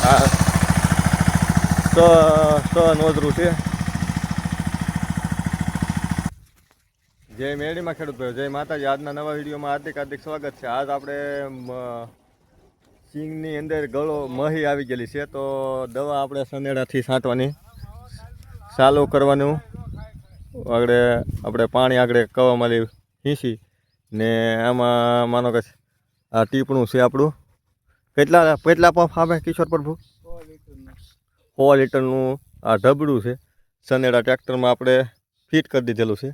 આ નોંધરું છે. જય મેળીમાં ખેડૂત ભાઈઓ, જય માતાજી. આજના નવા વિડીયોમાં હાર્દિક સ્વાગત છે. આજ આપણે સિંગની અંદર ગળો મહી આવી ગયેલી છે, તો દવા આપણે સનેડાથી છાંટવાની ચાલુ કરવાનું. આગળ આપણે પાણી આગળ કવામાં હીસી ને આમાં માનો કે આ ટીપણું છે આપણું. કેટલા પંપ આવે કિશોર પ્રભુ? 100 લીટરનું આ ઢબડું છે. સનેડા ટ્રેક્ટરમાં આપણે ફિટ કરી દીધેલું છે.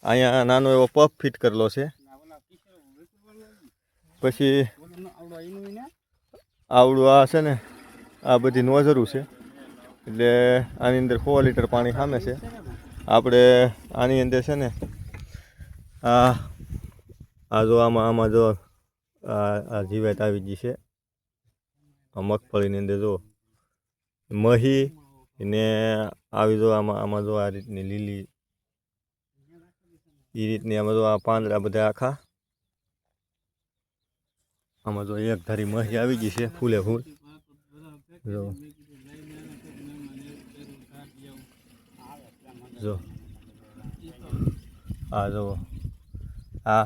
અહીંયા નાનો એવો પંપ ફિટ કરેલો છે. પછી આવડું આ છે ને, આ બધી નોઝરું છે, એટલે આની અંદર 100 લીટર પાણી સામે છે. આપણે આની અંદર છે ને આ જો આમાં જો આ જીવાત આવી ગઈ છે. આ મગફળીની અંદર જો મહી ને આવી જો આમાં જો આ રીતની લીલી એ રીતની આમાં જો આ પાંદડા બધા આખા આમાં જો એક ધારી મહી આવી ગઈ છે ફૂલે ફૂલ. જો જો આ જો આ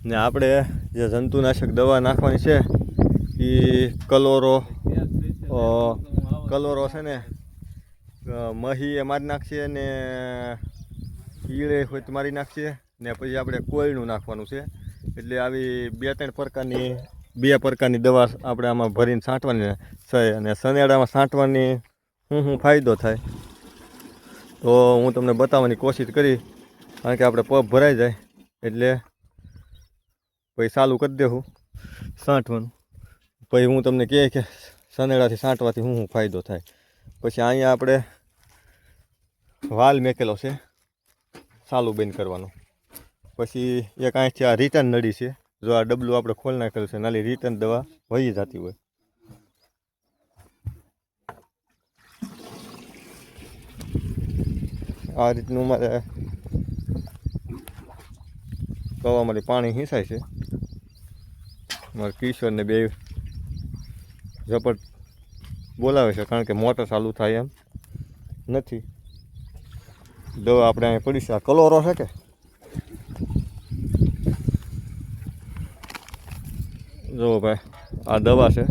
ને આપણે જે જંતુનાશક દવા નાખવાની છે એ કલોરો છે ને, મહી એ મારી નાખશે ને ઈળે હોય તો મારી નાખશે ને પછી આપણે કોયનું નાખવાનું છે. એટલે આવી 2-3 પ્રકારની દવા આપણે આમાં ભરીને છાંટવાની છે. અને સનેડામાં છાંટવાની શું ફાયદો થાય તો હું તમને બતાવવાની કોશિશ કરી, કારણ કે આપણે પગ ભરાઈ જાય એટલે પછી ચાલુ કરી દેવું છાંટવાનું. પછી હું તમને કહે કે સનેડાથી છાંટવાથી શું ફાયદો થાય. પછી અહીંયા આપણે વાલ મેકેલો છે ચાલુ બંધ કરવાનું. પછી એક અહીંથી આ રિટર્ન નળી છે. જો આ ડબલું આપણે ખોલ નાખેલું છે, નાલી રિટર્ન દવા વહી જતી હોય. આ રીતનું મારે કવામાંથી પાણી હિંસાય છે. મારે કિશોરને બે ઝપટ બોલાવે છે, કારણ કે મોટર ચાલુ થાય એમ નથી. દવા આપણે અહીં પડી છે. આ કલોરો છે કે જો ભાઈ, આ દવા છે.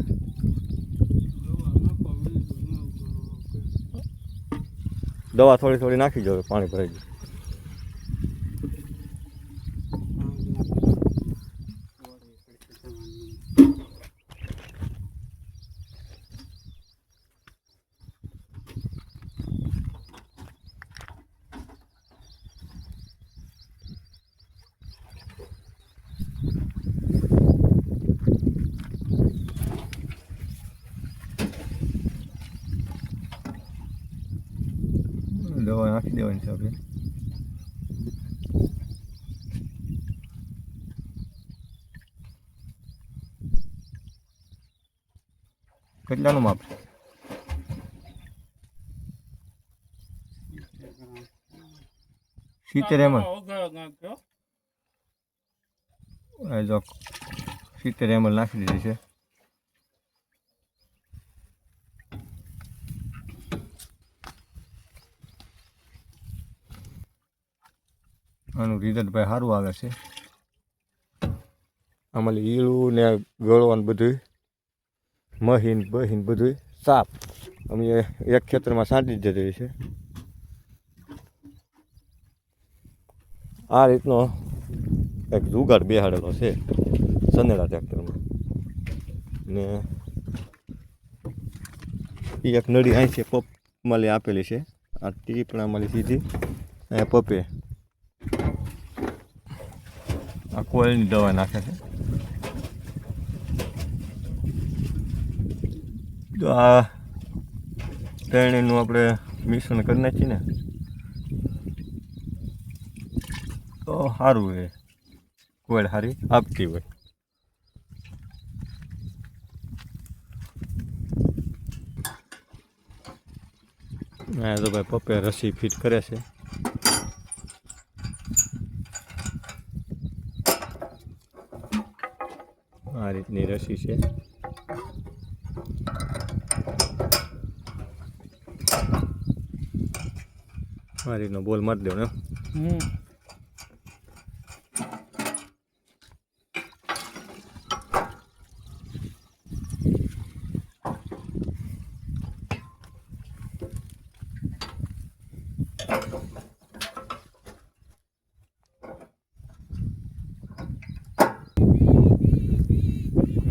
દવા થોડી નાખી જાવ, પાણી ભરાઈ ગયું. દવા નાખી દેવાની છે આપણે. કેટલાનું માપ છે? 70 ml. જો 70 ml નાખી દીધી છે. આનું રિઝલ્ટ ભાઈ સારું આવે છે. આમાં ઈળું ને ગળવાનું બધું મહીન બધું સાપ અમે એક ખેતરમાં છાંટી જ જતી છે. આ રીતનો એક જુગાડ બેહાડેલો છે સનેડા ટ્રેક્ટરમાં. ને એ એક નળી અહીં છે પપમાં આપેલી છે. આ ટીપણામાં સીધી અહીંયા પપે આ કોયલની દવા નાખે છે. તો આ ત્રણેયનું આપણે મિશ્રણ કરી નાખીએ ને તો સારું હોય, કોયલ સારી આપતી હોય. તો ભાઈ પપ્પે રસી ફિટ કરે છે. આ રીતની રસી છે. આ રીતનો બોલ મારી દેવાનો.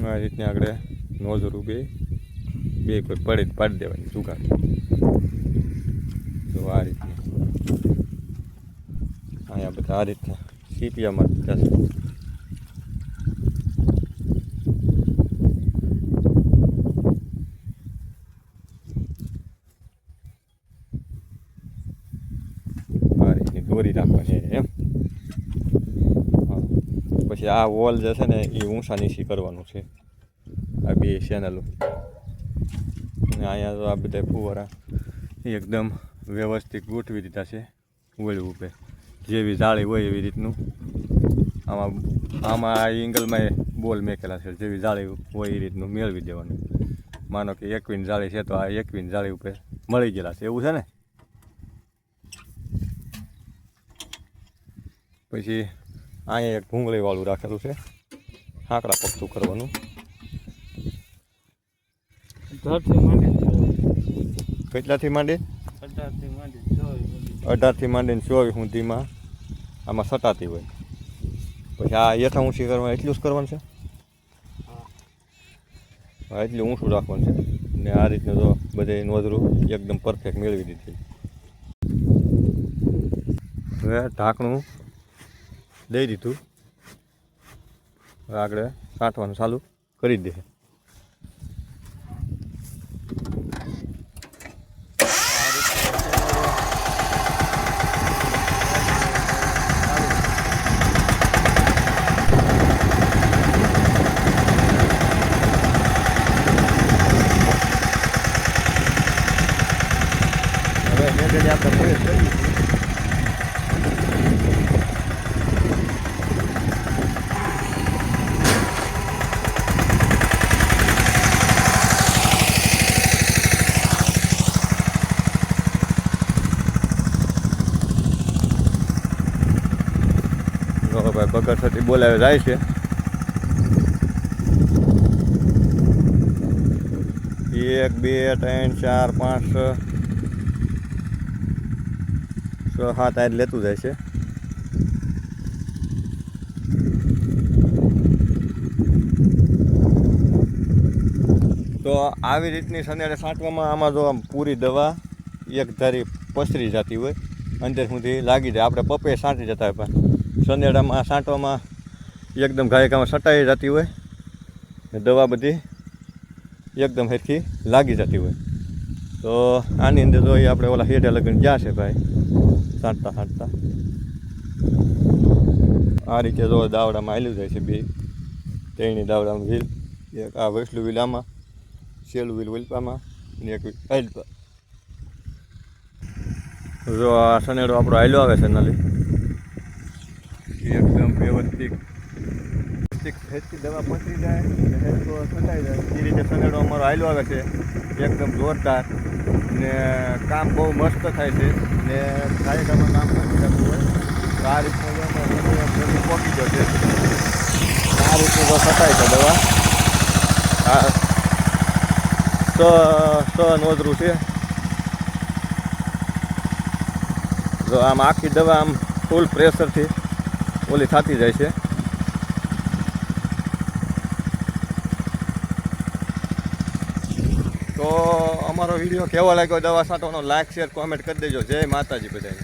આ રીતની આગળ નોઝરું બે કોઈ પડે પાડી દેવાની જુગાડ. તો આ રીતની અહીંયા બધા આ રીતના સીપિયામાં જશે. આ રીતની દોરી રાખવાની એમ. પછી આ વોલ જે છે ને એ ઊંચા નીચી કરવાનું છે આ બે ચેનલો. અને અહીંયા તો આ બધા ફુવારા એકદમ વ્યવસ્થિત ગોઠવી દીધા છે ઓળી ઉપર. જેવી જાળી હોય એવી રીતનું આમાં આ એંગલમાં બોલ મેકેલા છે. જેવી જાળી હોય એ રીતનું મેળવી દેવાનું. માનો કે 1 ઇંચ જાળી છે તો આ 1 ઇંચ જાળી ઉપર મળી ગયેલા છે એવું છે ને. પછી અહીંયા એક ભૂંગળીવાળું રાખેલું છે હાંકડા પગતું કરવાનું. કેટલાથી માંડી 18થી માંડીને 24 સુધીમાં આમાં સટાતી હોય. પછી આ હેઠા ઊંચી કરવાનું એટલું જ કરવાનું છે. હા એટલું ઊંચું રાખવાનું છે. ને આ રીતનું તો બધે નોંધરું એકદમ પરફેક્ટ મેળવી દીધી. હવે ઢાંકણું દઈ દીધું. આગળ કાંઠવાનું ચાલુ કરી દે. હવે આપણે પ્રવેશ કરીએ. ભાઈ બગડથી બોલાવે જાય છે. 1 2 3 4 5 6 7 આ લેતું જાય છે. તો આવી રીતની સનેડે છાંટવામાં આમાં જો આમ પૂરી દવા એક ધારી પસરી જતી હોય અંદર સુધી લાગી જાય. આપણે પપ્પે છાંટી જતા હોય પણ સનેડામાં છાંટવામાં એકદમ ગાયકામાં સટાઈ જતી હોય ને દવા બધી એકદમ હેરખી લાગી જતી હોય. તો આની અંદર તો આપણે ઓલા હેઠે લગન ગયા છે ભાઈ છાંટતા છાંટતા. આ રીતે જો દાવડામાં હાલ્યું જાય છે. બે ત્રણની દાવડામાં વ્હીલ. એક આ વસલું વ્હીલ આમાં, સેલું વ્હીલ વલપામાં અને એક હાલ્પા. જો આ સનેડો આપણો હાલ્યો આવે છે નાલી એકદમ વ્યવસ્થિત હેચકી દવા પસરી જાય અને હેચકો છટાઈ જાય એ રીતે સનેડો અમારો હાલ્યો આવે છે એકદમ જોરદાર. ને કામ બહુ મસ્ત થાય છે ને ગાયકામાં કામ કરી શકતું હોય. આ રીતનું જલ્દી પહોંચી જશે. આ રીતનું તો છટાય છે દવા. આ નોંધરું છે. જો આમ આખી દવા આમ ફૂલ પ્રેશરથી ઓલી થતી જાય છે. તો અમારો વિડીયો કેવો લાગ્યો દવા છાંટવાનો લાઈક શેર કોમેન્ટ કરી દેજો. જય માતાજી બધાને.